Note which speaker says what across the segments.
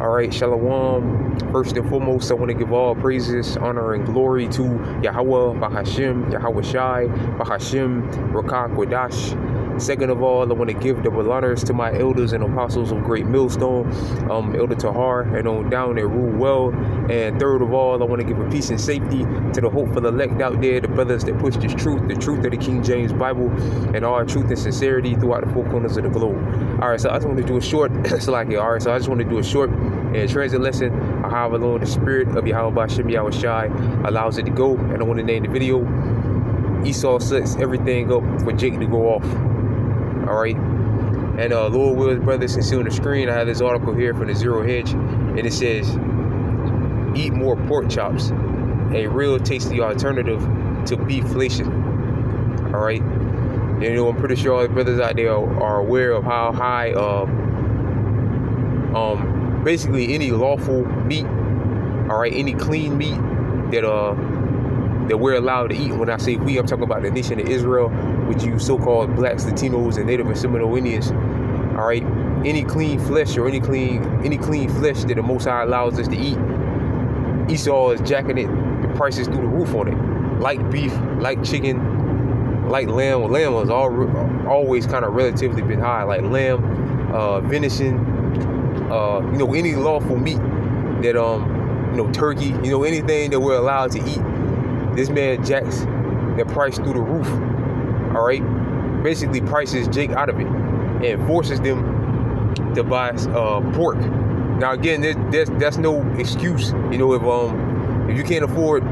Speaker 1: All right, Shalom. First and foremost, I want to give all praises, honor, and glory to Yahweh, Bahashim, Yahweh Shai, Bahashim, Rakak, Wadash. Second of all, I want to give double honors to my elders and apostles of Great Millstone, Elder Tahar, and on down that rule well. And third of all, I want to give a peace and safety to the hopeful elect out there, the brothers that push this truth, the truth of the King James Bible, and all truth and sincerity throughout the four corners of the globe. All right, so I just want to do a short, all right, so I just want to do a short and transit lesson on how alone the spirit of Yahweh Bahashim Yahweh Shai allows it to go. And I want to name the video, Esau sets everything up for Jake to go off. All right, and Lord Will's brothers, can see on the screen, I have this article here from the Zero Hedge, and it says, eat more pork chops, a real tasty alternative to beeflation. All right, and, you know, I'm pretty sure all the brothers out there are aware of how high basically any lawful meat, all right, any clean meat that we're allowed to eat. When I say we, I'm talking about the nation of Israel, which you so-called blacks, Latinos, and Native and Seminole Indians. All right, any clean flesh or any clean flesh that the Most High allows us to eat, Esau is jacking it, the prices through the roof on it. Like beef, like chicken, like lamb. Well, lamb has always kind of relatively been high. Like lamb, venison, you know, any lawful meat that you know, turkey, you know, anything that we're allowed to eat. This man jacks the price through the roof. All right, basically prices Jake out of it and forces them to buy pork. Now again, that's no excuse. You know, if you can't afford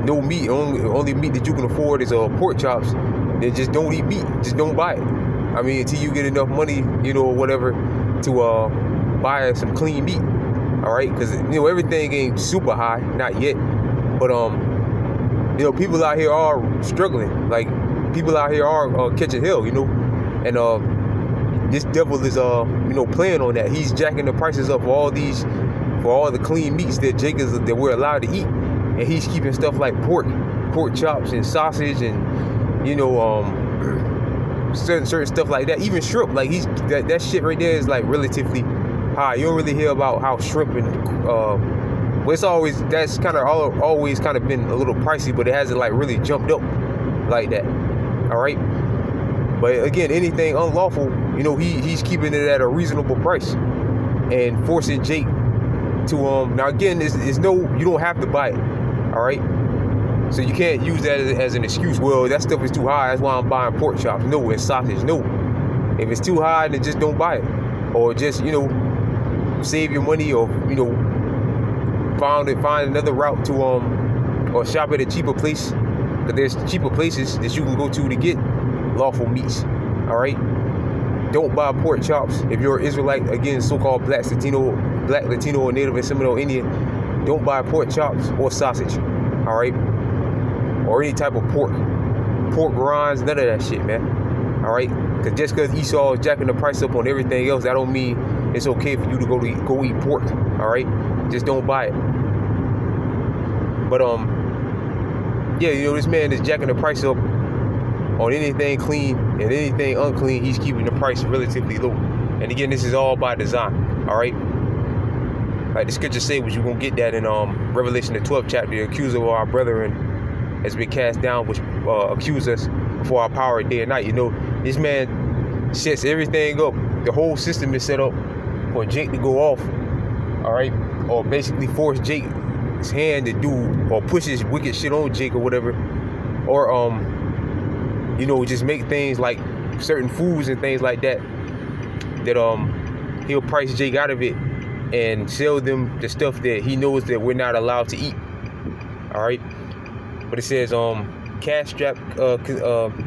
Speaker 1: no meat, only meat that you can afford is pork chops, then just don't eat meat. Just don't buy it. I mean, until you get enough money, you know, or whatever, to buy some clean meat. All right, because you know everything ain't super high, not yet, but you know, people out here are struggling. Like, people out here are catching hell, you know. And this devil is, you know, playing on that. He's jacking the prices up for all the clean meats that that we're allowed to eat. And he's keeping stuff like pork chops and sausage and, you know, certain stuff like that. Even shrimp, like that shit right there is like relatively high. You don't really hear about how shrimp and that's kind of always kind of been a little pricey, but it hasn't like really jumped up like that. All right, but again, anything unlawful, you know, he's keeping it at a reasonable price and forcing Jake to now again, you don't have to buy it. All right, so you can't use that as an excuse. Well, that stuff is too high, that's why I'm buying pork chops. No, and sausage. No, if it's too high, then just don't buy it, or just, you know, save your money, or, you know, find another route to or shop at a cheaper place. But there's cheaper places that you can go to get lawful meats. All right, don't buy pork chops if you're an Israelite. Again, so-called black Latino or Native and Seminole Indian. Don't buy pork chops or sausage. All right, or any type of pork rinds, none of that shit, man. All right, because just because Esau is jacking the price up on everything else, that don't mean it's okay for you to go eat pork. All right, just don't buy it. But yeah, you know, this man is jacking the price up on anything clean and anything unclean. He's keeping the price relatively low. And again, this is all by design. All right, like the scripture say, which you're gonna get that in Revelation the 12th chapter. The accuser of our brethren has been cast down, which accuse us for our power day and night. You know, this man sets everything up. The whole system is set up for Jake to go off. All right, or basically force Jake's hand to do, or pushes wicked shit on Jake or whatever, or you know, just make things like certain foods and things like that he'll price Jake out of it and sell them the stuff that he knows that we're not allowed to eat. All right, but it says cash-strapped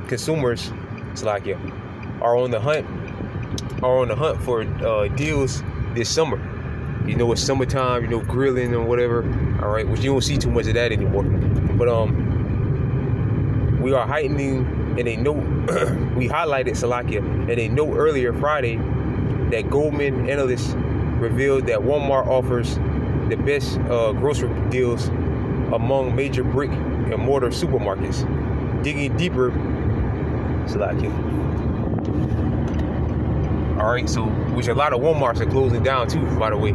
Speaker 1: consumers, it's like, yeah, are on the hunt for deals this summer. You know, it's summertime, you know, grilling and whatever. All right, which you don't see too much of that anymore. But we are heightening, and they know we highlighted Salakia, and they know earlier Friday that Goldman analysts revealed that Walmart offers the best grocery deals among major brick and mortar supermarkets. Digging deeper, Salakia. All right, so which a lot of Walmarts are closing down too, by the way.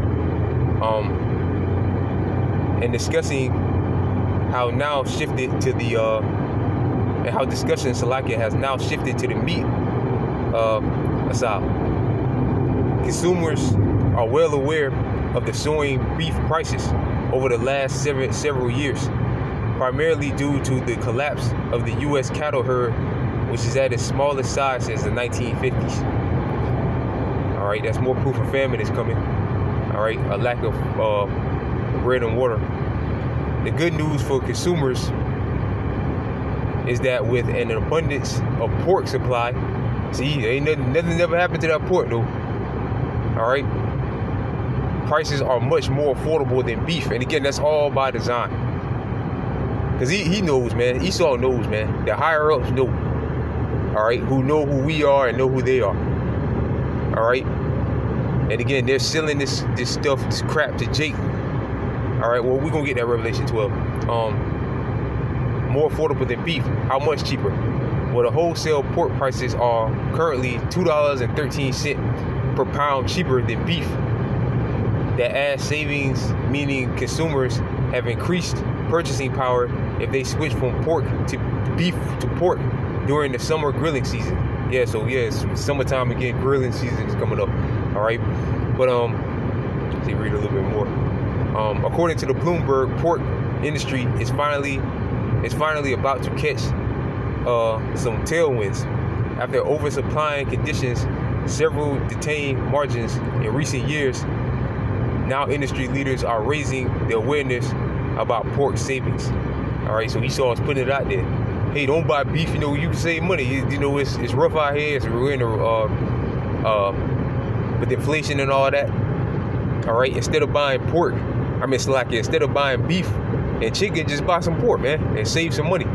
Speaker 1: and discussing how now shifted to the and how discussion in Salakia has now shifted to the meat aside. Consumers are well aware of the soaring beef prices over the last several years, primarily due to the collapse of the U.S. cattle herd, which is at its smallest size since the 1950s. All right, that's more proof of famine is coming. All right, a lack of bread and water. The good news for consumers is that with an abundance of pork supply, see, ain't nothing never happened to that pork though. All right, prices are much more affordable than beef, and again, that's all by design. Cause he knows, man. Esau knows, man. The higher ups know. All right, who know who we are and know who they are. All right, and again, they're selling this stuff, this crap to Jake. All right, well, we're gonna get that Revelation 12. More affordable than beef. How much cheaper? Well, the wholesale pork prices are currently $2.13 per pound cheaper than beef. That adds savings, meaning consumers have increased purchasing power if they switch from pork to beef to pork during the summer grilling season. Yeah, so yeah, it's summertime again, grilling season is coming up. All right, but let's see, read a little bit more. According to the Bloomberg, pork industry is finally about to catch some tailwinds after oversupplying conditions several detained margins in recent years. Now industry leaders are raising the awareness about pork savings. All right, so Esau is putting it out there. Hey, don't buy beef. You know, you can save money. You know, it's rough out here. We're in with inflation and all that. All right, instead of buying pork, instead of buying beef and chicken, just buy some pork, man, and save some money.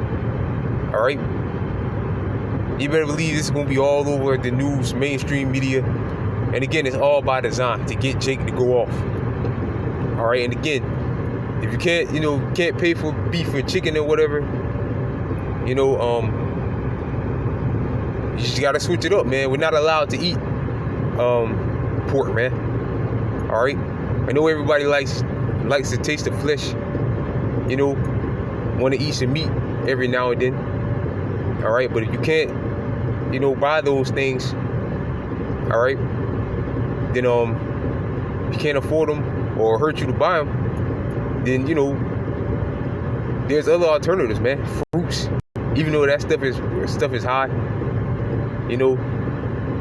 Speaker 1: All right. You better believe this is gonna be all over the news, mainstream media, and again, it's all by design to get Jake to go off. All right, and again, if you can't pay for beef or chicken or whatever, you just gotta switch it up, man. We're not allowed to eat pork, man. All right, I know everybody likes to taste the flesh, want to eat some meat every now and then. All right, but if you can't, buy those things, all right, then if you can't afford them or hurt you to buy them, then there's other alternatives, man. Fruits, even though that stuff is high,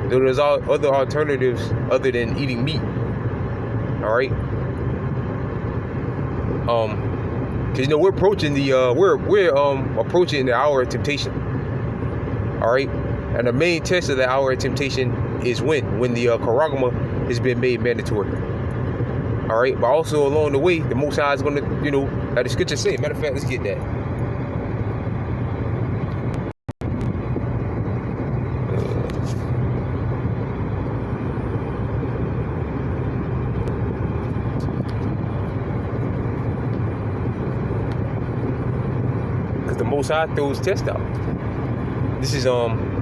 Speaker 1: there's other alternatives other than eating meat. All right, because we're approaching we're approaching the hour of temptation. All right, and the main test of the hour of temptation is when the charagma has been made mandatory. All right, but also along the way, the Most High is gonna, like the scripture say. Matter of fact, let's get that. The Most High throws test out. This is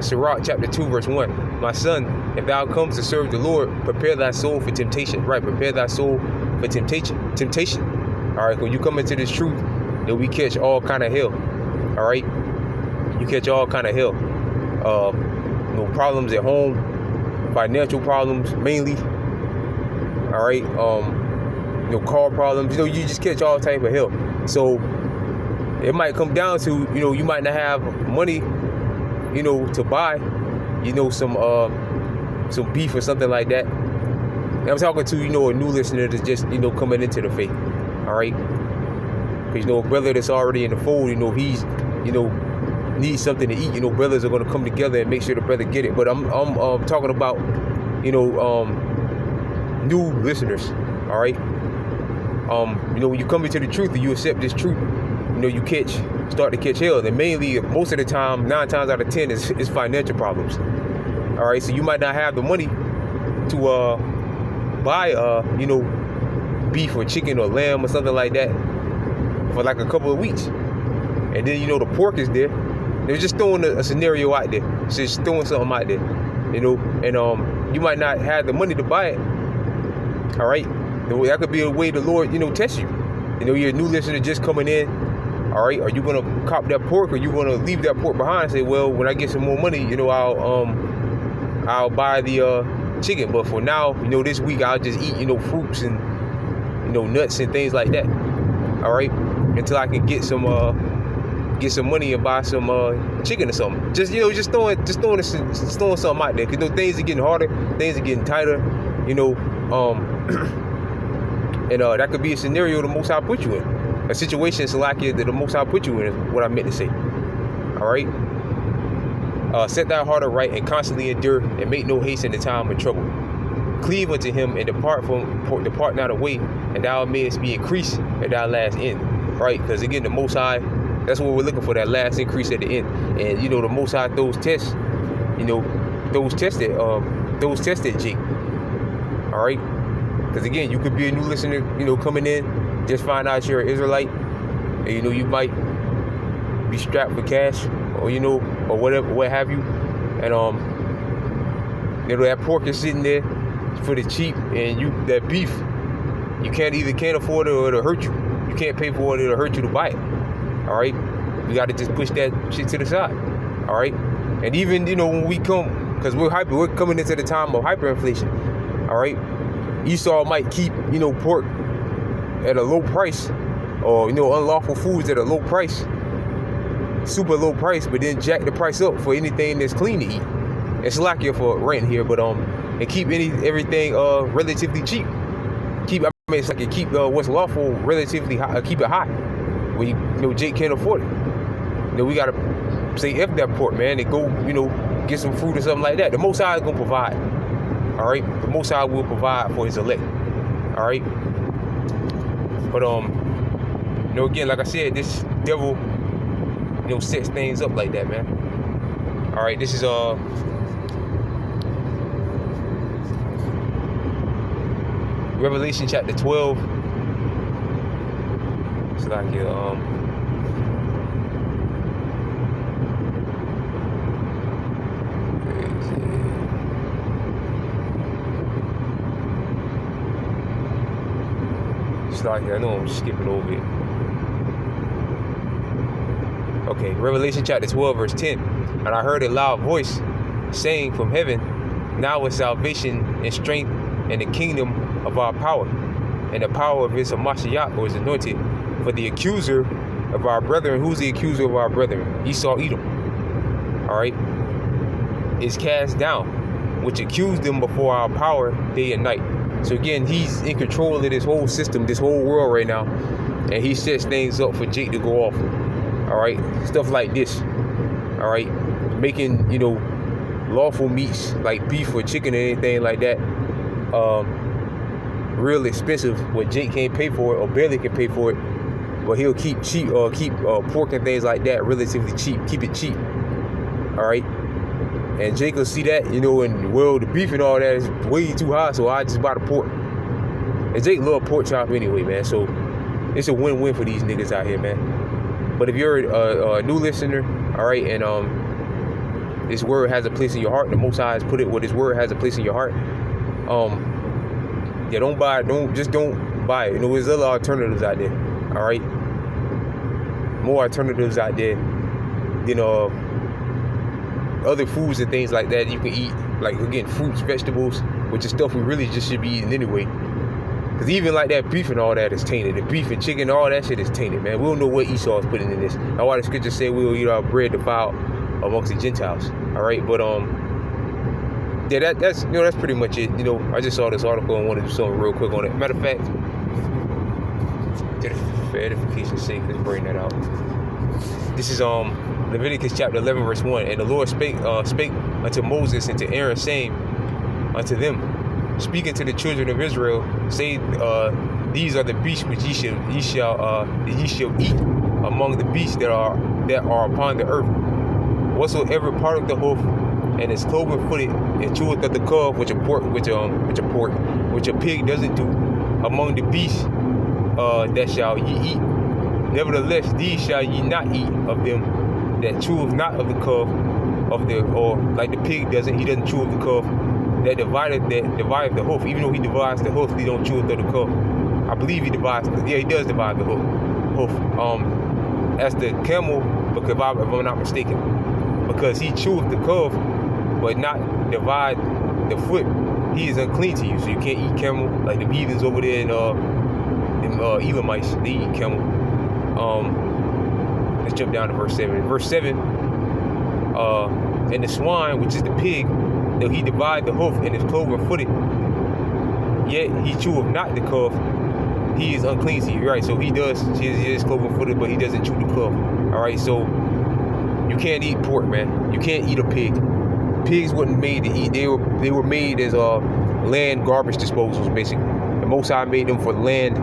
Speaker 1: Sirach chapter 2 verse 1. My son, if thou comes to serve the Lord, prepare thy soul for temptation. Right, prepare thy soul for temptation. All right, when you come into this truth, then we catch all kind of hell. All right, you catch all kind of hell. Problems at home, financial problems mainly. All right, car problems. You just catch all type of hell. So it might come down to, you might not have money, to buy, some beef or something like that. And I'm talking to, a new listener that's just, coming into the faith. All right. Because, a brother that's already in the fold, if he's, needs something to eat, brothers are going to come together and make sure the brother get it. But I'm talking about, new listeners. All right. When you come into the truth and you accept this truth, you start to catch hell. And mainly, most of the time, 9 times out of 10 is financial problems. All right, so you might not have the money to buy, beef or chicken or lamb or something like that for like a couple of weeks. And then, the pork is there. They're just throwing a scenario out there. It's just throwing something out there, and you might not have the money to buy it. All right, That could be a way the Lord, test you. You're a new listener just coming in. All right, are you gonna cop that pork, or you gonna leave that pork behind and say, well, when I get some more money, I'll buy the chicken. But for now, this week I'll just eat, fruits and nuts and things like that. All right, until I can get some money and buy some chicken or something. Just throwing something out there, because things are getting harder, things are getting tighter, and that could be a scenario the Most High put you in, a situation Salakia that the Most High put you in, is what I meant to say. All right, set thy heart aright and constantly endure, and make no haste in the time of trouble. Cleave unto him and depart not away, and thou mayest be increased at thy last end. Right, because again, the Most High, that's what we're looking for, that last increase at the end. And the Most High those tests tested Jake. All right, because again, you could be a new listener, coming in, just find out you're an Israelite, and you might be strapped for cash, or or whatever, what have you, and that pork is sitting there for the cheap, and that beef, you can't afford it, or it'll hurt you. You can't pay for it, it'll hurt you to buy it. All right, you got to just push that shit to the side. All right, and even when we come, because we're coming into the time of hyperinflation. All right, Esau might keep pork at a low price, or unlawful foods at a low price, super low price, but then jack the price up for anything that's clean to eat. It's Salakia for rent here, but and keep everything relatively cheap. It's like keep what's lawful relatively high, keep it high. When Jake can't afford it, we gotta say F that pork, man, and go get some fruit or something like that. The Most High is gonna provide. All right, the Most High will provide for His elect. All right, but again, like I said, this devil sets things up like that, man. All right, this is Revelation chapter 12. It's like I know I'm skipping over it. Okay, Revelation chapter 12, verse 10. And I heard a loud voice saying from heaven, now is salvation and strength and the kingdom of our power, and the power of his Mashiach, or his anointed. For the accuser of our brethren, who's the accuser of our brethren? Esau, Edom. All right, is cast down, which accused them before our power day and night. So again, he's in control of this whole system, this whole world right now, and he sets things up for Jake to go off. All right, stuff like this. All right, making lawful meats like beef or chicken or anything like that real expensive, where Jake can't pay for it or barely can pay for it, but he'll keep cheap or keep pork and things like that relatively cheap, keep it cheap. All right, and Jake will see that and the beef and all that is way too high, so I just buy the pork. And Jake love pork chop anyway, man, so it's a win-win for these niggas out here, man. But if you're a new listener, all right, and this word has a place in your heart, the Most High has put it where this word has a place in your heart, don't buy it. Don't buy it. There's other alternatives out there. All right, more alternatives out there than other foods and things like that you can eat. Like again, fruits, vegetables, which is stuff we really just should be eating anyway. Because even like that beef and all that is tainted. The beef and chicken, all that shit is tainted, man. We don't know what Esau is putting in this. That's why the scriptures say we will eat our bread defiled amongst the Gentiles. All right, but yeah, that's pretty much it. I just saw this article and wanted to do something real quick on it. Matter of fact, for edification's sake, let's bring that out. This is Leviticus chapter 11, verse 1. And the Lord spake unto Moses and to Aaron, saying unto them, speaking to the children of Israel, say, these are the beasts which ye shall eat among the beasts that are upon the earth. Whatsoever part of the hoof and is cloven footed and cheweth of the cub, which a pig doesn't do, among the beasts that shall ye eat. Nevertheless, these shall ye not eat of them that cheweth not of the cub, or like the pig doesn't, he doesn't chew of the cub that divided the hoof. Even though he divides the hoof, he don't chew it through the cuff. I believe he divides. He does divide the hoof. That's the camel, because if I'm not mistaken, because he cheweth the cuff, but not divide the foot. He is unclean to you, so you can't eat camel. Like the heathens over there in Elamites, they eat camel. Let's jump down to verse 7. Verse 7, and the swine, which is the pig, though he divide the hoof and is cloven-footed, yet he cheweth not the cuff, he is unclean to you. Right, so he is cloven-footed, but he doesn't chew the cuff. All right, so you can't eat pork, man. You can't eat a pig. Pigs weren't made to eat. They were made as land garbage disposals, basically. The Most High made them for land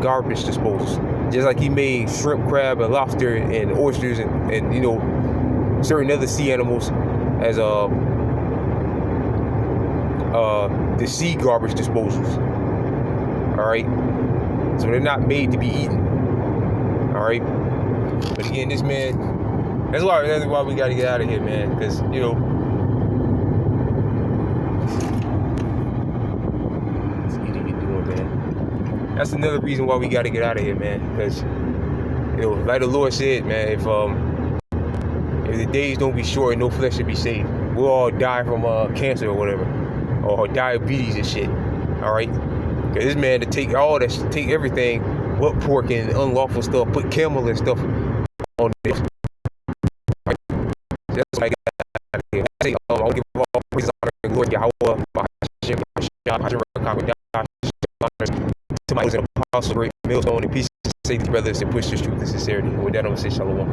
Speaker 1: garbage disposals. Just like he made shrimp, crab, and lobster, and oysters, and you know, certain other sea animals as the sea garbage disposals. All right, so they're not made to be eaten. All right, but again, this man, that's why we got to get out of here, man, because you know. That's another reason why we got to get out of here, man. Because, you know, like the Lord said, man, if the days don't be short and no flesh should be saved, we'll all die from cancer or whatever, or diabetes and shit. All right, because this man to take all that, take everything, what pork and unlawful stuff, put camel and stuff on this. Right? That's why I got out of here. I say, I'll give all praise, honor, and glory to Yahweh, to my apostle, great millstone, and peace, say to brothers, and push the truth and sincerity. And with that, I'm going to say shalom.